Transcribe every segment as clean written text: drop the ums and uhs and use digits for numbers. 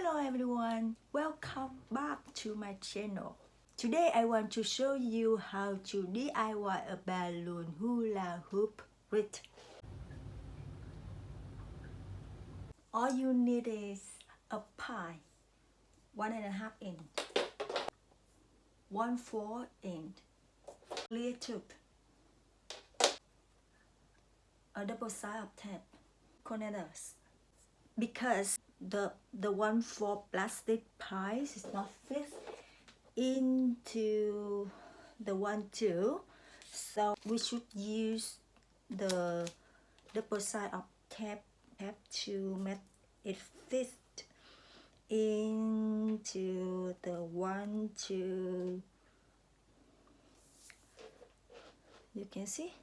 Hello everyone, welcome back to my channel. Today I want to show you how to DIY a balloon hula hoop wreath. All you need is a pie, 1.5 inch, 1/4 inch, clear tube, a double side of tape, connectors. Because the 1/4 plastic pies is not fit into the 1/2, so we should use the double side of tape to make it fit into the 1/2. You can see.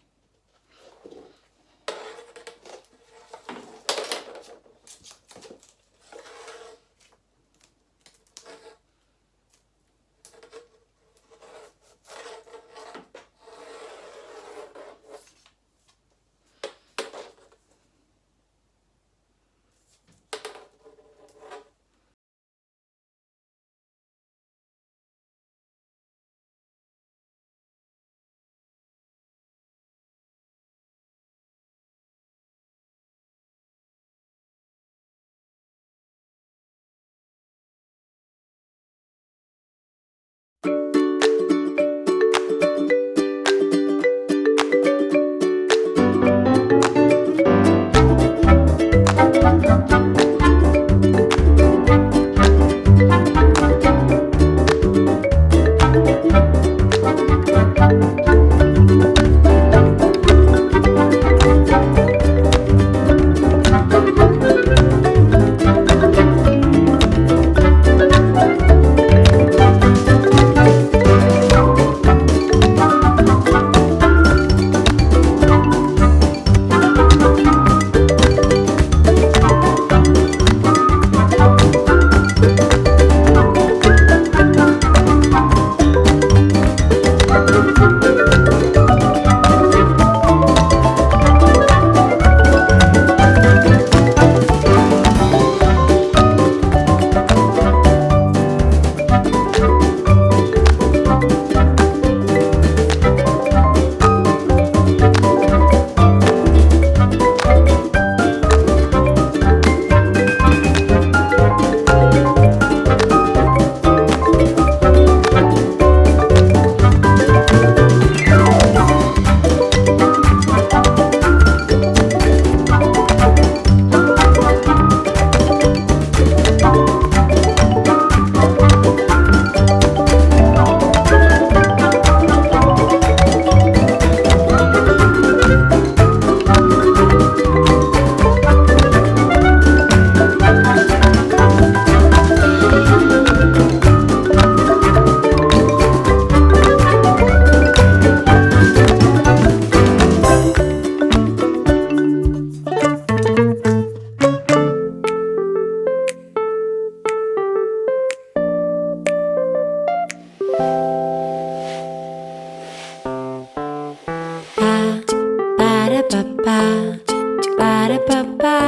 Ba-da-ba-da.